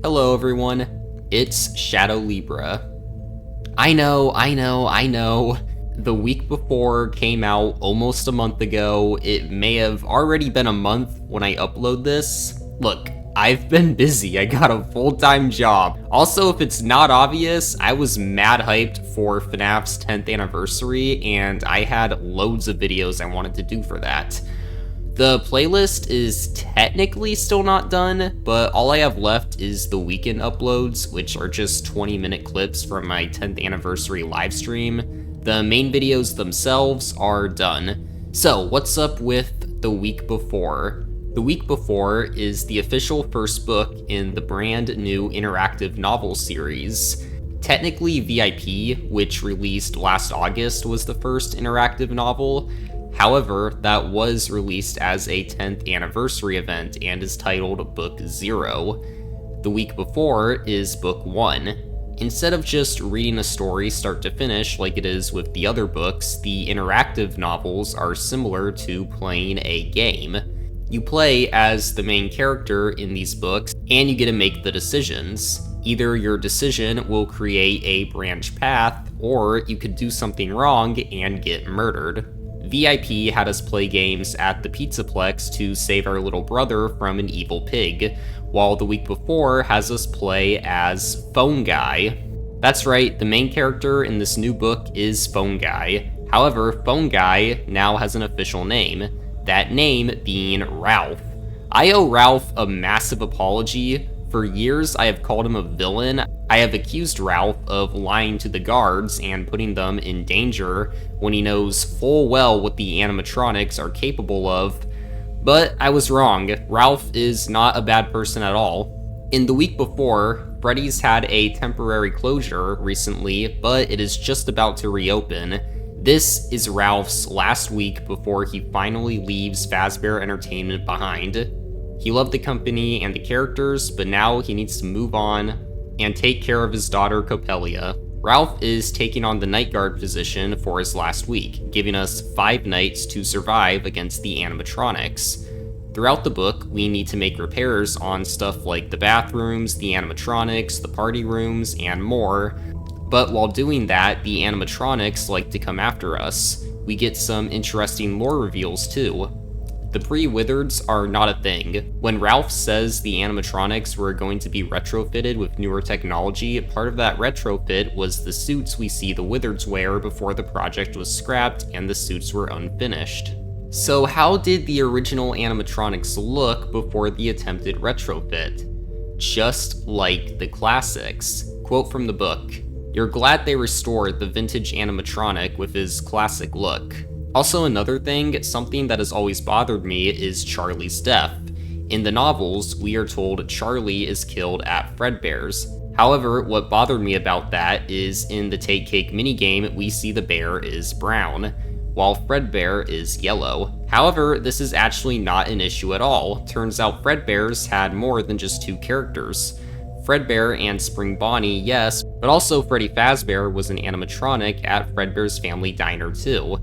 Hello everyone, it's Shadow Libra. I know. The week before came out almost a month ago. It may have already been a month when I upload this. Look, I've been busy. I got a full-time job. Also, if it's not obvious, I was mad hyped for FNAF's 10th anniversary, and I had loads of videos I wanted to do for that. The playlist is technically still not done, but all I have left is the weekend uploads, which are just 20-minute clips from my 10th anniversary livestream. The main videos themselves are done. So, what's up with the week before? The week before is the official first book in the brand new interactive novel series. Technically, VIP, which released last August, was the first interactive novel. However, that was released as a 10th anniversary event and is titled Book 0. The week before is Book 1. Instead of just reading a story start to finish like it is with the other books, the interactive novels are similar to playing a game. You play as the main character in these books, and you get to make the decisions. Either your decision will create a branch path, or you could do something wrong and get murdered. VIP had us play games at the Pizzaplex to save our little brother from an evil pig, while the week before has us play as Phone Guy. That's right, the main character in this new book is Phone Guy. However, Phone Guy now has an official name, that name being Ralph. I owe Ralph a massive apology. For years, I have called him a villain. I have accused Ralph of lying to the guards and putting them in danger when he knows full well what the animatronics are capable of. But I was wrong. Ralph is not a bad person at all. In the week before, Freddy's had a temporary closure recently, but it is just about to reopen. This is Ralph's last week before he finally leaves Fazbear Entertainment behind. He loved the company and the characters, but now he needs to move on and take care of his daughter Copelia. Ralph is taking on the night guard position for his last week, giving us 5 nights to survive against the animatronics. Throughout the book, we need to make repairs on stuff like the bathrooms, the animatronics, the party rooms, and more. But while doing that, the animatronics like to come after us. We get some interesting lore reveals too. The pre-withereds are not a thing. When Ralph says the animatronics were going to be retrofitted with newer technology, part of that retrofit was the suits we see the withereds wear before the project was scrapped and the suits were unfinished. So how did the original animatronics look before the attempted retrofit? Just like the classics. Quote from the book, "You're glad they restored the vintage animatronic with his classic look." Also, another thing, something that has always bothered me is Charlie's death. In the novels, we are told Charlie is killed at Fredbear's. However, what bothered me about that is in the Take Cake minigame, we see the bear is brown, while Fredbear is yellow. However, this is actually not an issue at all. Turns out Fredbear's had more than just 2 characters. Fredbear and Spring Bonnie, yes, but also Freddy Fazbear was an animatronic at Fredbear's Family Diner too.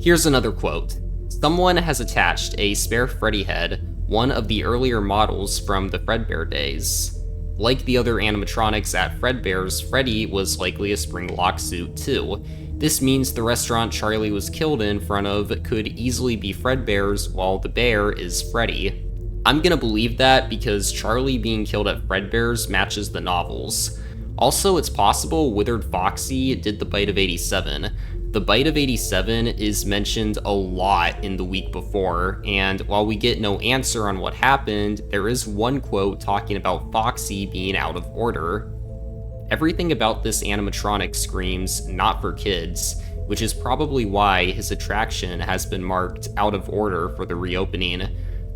Here's another quote. "Someone has attached a spare Freddy head, one of the earlier models from the Fredbear days. Like the other animatronics at Fredbear's, Freddy was likely a spring lock suit too. This means the restaurant Charlie was killed in front of could easily be Fredbear's while the bear is Freddy." I'm gonna believe that because Charlie being killed at Fredbear's matches the novels. Also, it's possible Withered Foxy did the Bite of 87. The Bite of 87 is mentioned a lot in the week before, and while we get no answer on what happened, there is one quote talking about Foxy being out of order. Everything about this animatronic screams not for kids, which is probably why his attraction has been marked out of order for the reopening.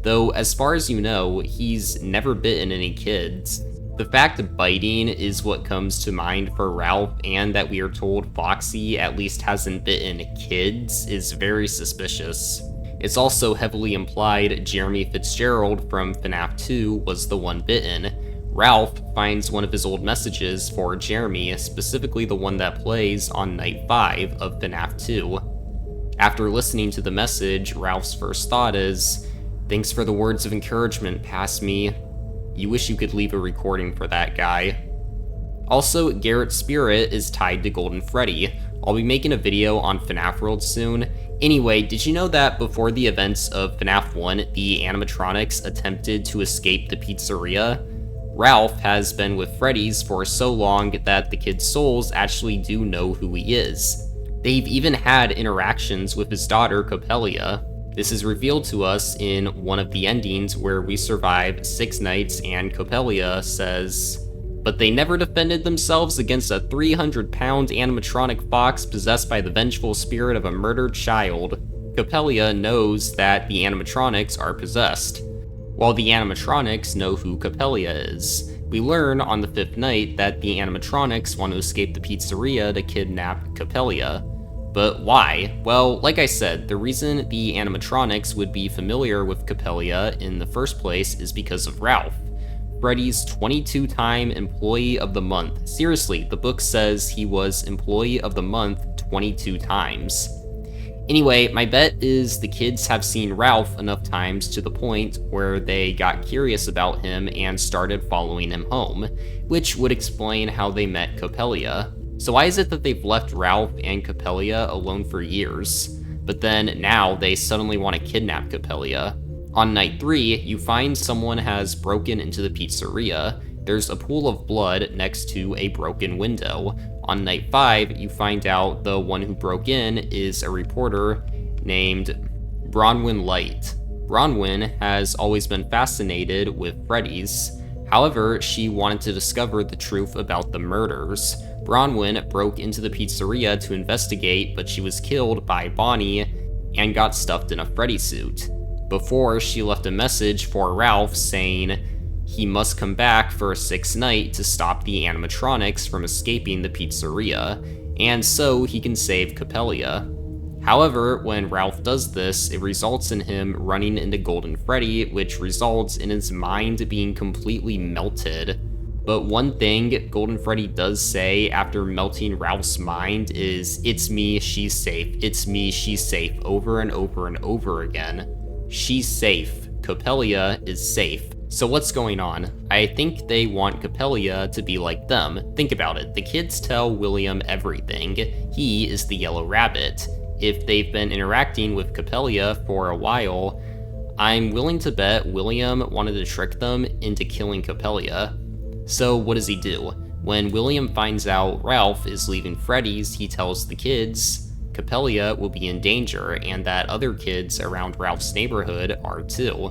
Though, as far as you know, he's never bitten any kids. The fact of biting is what comes to mind for Ralph, and that we are told Foxy at least hasn't bitten kids is very suspicious. It's also heavily implied Jeremy Fitzgerald from FNAF 2 was the one bitten. Ralph finds one of his old messages for Jeremy, specifically the one that plays on night 5 of FNAF 2. After listening to the message, Ralph's first thought is, "Thanks for the words of encouragement, past me." You wish you could leave a recording for that guy. Also, Garrett's spirit is tied to Golden Freddy. I'll be making a video on FNAF World soon. Anyway, did you know that before the events of FNAF 1, the animatronics attempted to escape the pizzeria? Ralph has been with Freddy's for so long that the kid's souls actually do know who he is. They've even had interactions with his daughter, Copelia. This is revealed to us in one of the endings where we survive 6 nights and Copelia says, "But they never defended themselves against a 300-pound animatronic fox possessed by the vengeful spirit of a murdered child." Copelia knows that the animatronics are possessed, while the animatronics know who Copelia is. We learn on the 5th night that the animatronics want to escape the pizzeria to kidnap Copelia. But why? Well, like I said, the reason the animatronics would be familiar with Copelia in the first place is because of Ralph, Freddy's 22-time Employee of the Month. Seriously, the book says he was Employee of the Month 22 times. Anyway, my bet is the kids have seen Ralph enough times to the point where they got curious about him and started following him home, which would explain how they met Copelia. So why is it that they've left Ralph and Copelia alone for years, but then now they suddenly want to kidnap Copelia? On night 3, you find someone has broken into the pizzeria. There's a pool of blood next to a broken window. On night 5, you find out the one who broke in is a reporter named Bronwyn Light. Bronwyn has always been fascinated with Freddy's. However, she wanted to discover the truth about the murders. Bronwyn broke into the pizzeria to investigate, but she was killed by Bonnie and got stuffed in a Freddy suit. Before, she left a message for Ralph saying he must come back for a 6th night to stop the animatronics from escaping the pizzeria, and so he can save Copelia. However, when Ralph does this, it results in him running into Golden Freddy, which results in his mind being completely melted. But one thing Golden Freddy does say after melting Ralph's mind is, "It's me, she's safe. It's me, she's safe," over and over and over again. She's safe. Copelia is safe. So what's going on? I think they want Copelia to be like them. Think about it. The kids tell William everything. He is the yellow rabbit. If they've been interacting with Copelia for a while, I'm willing to bet William wanted to trick them into killing Copelia. So what does he do? When William finds out Ralph is leaving Freddy's, he tells the kids Copelia will be in danger and that other kids around Ralph's neighborhood are too,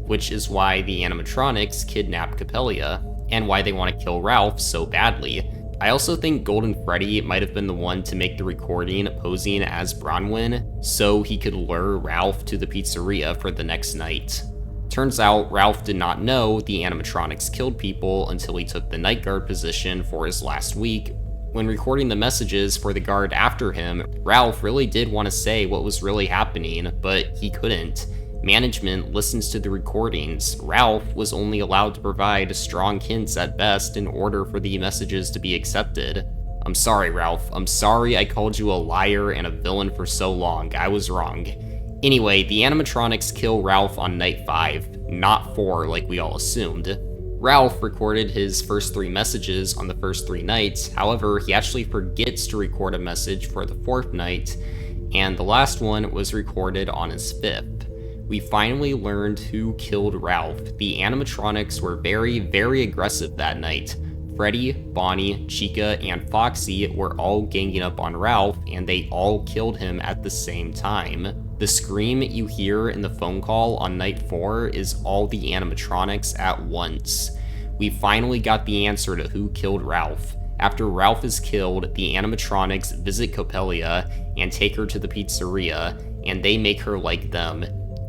which is why the animatronics kidnap Copelia and why they want to kill Ralph so badly. I also think Golden Freddy might have been the one to make the recording posing as Bronwyn so he could lure Ralph to the pizzeria for the next night. Turns out Ralph did not know the animatronics killed people until he took the night guard position for his last week. When recording the messages for the guard after him, Ralph really did want to say what was really happening, but he couldn't. Management listens to the recordings. Ralph was only allowed to provide strong hints at best in order for the messages to be accepted. I'm sorry, Ralph. I'm sorry I called you a liar and a villain for so long. I was wrong. Anyway, the animatronics kill Ralph on night 5, not 4 like we all assumed. Ralph recorded his first 3 messages on the first 3 nights, however, he actually forgets to record a message for the 4th night, and the last one was recorded on his 5th. We finally learned who killed Ralph. The animatronics were very, very aggressive that night. Freddy, Bonnie, Chica, and Foxy were all ganging up on Ralph, and they all killed him at the same time. The scream you hear in the phone call on night 4 is all the animatronics at once. We finally got the answer to who killed Ralph. After Ralph is killed, the animatronics visit Copelia and take her to the pizzeria, and they make her like them.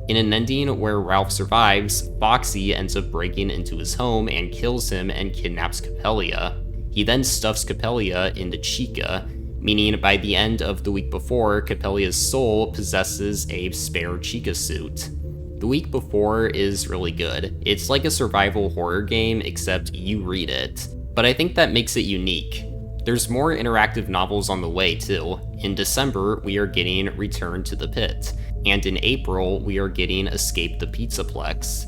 In an ending where Ralph survives, Foxy ends up breaking into his home and kills him and kidnaps Copelia. He then stuffs Copelia into Chica, meaning by the end of the week before, Copelia's soul possesses a spare Chica suit. The week before is really good. It's like a survival horror game, except you read it. But I think that makes it unique. There's more interactive novels on the way too. In December, we are getting Return to the Pit, and in April, we are getting Escape the Pizzaplex.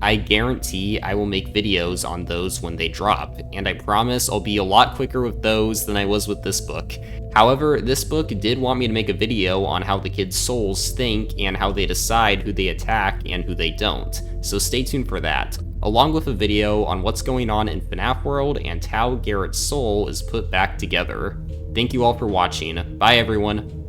I guarantee I will make videos on those when they drop, and I promise I'll be a lot quicker with those than I was with this book. However, this book did want me to make a video on how the kids' souls think and how they decide who they attack and who they don't, so stay tuned for that, along with a video on what's going on in FNAF World and how Garrett's soul is put back together. Thank you all for watching. Bye everyone.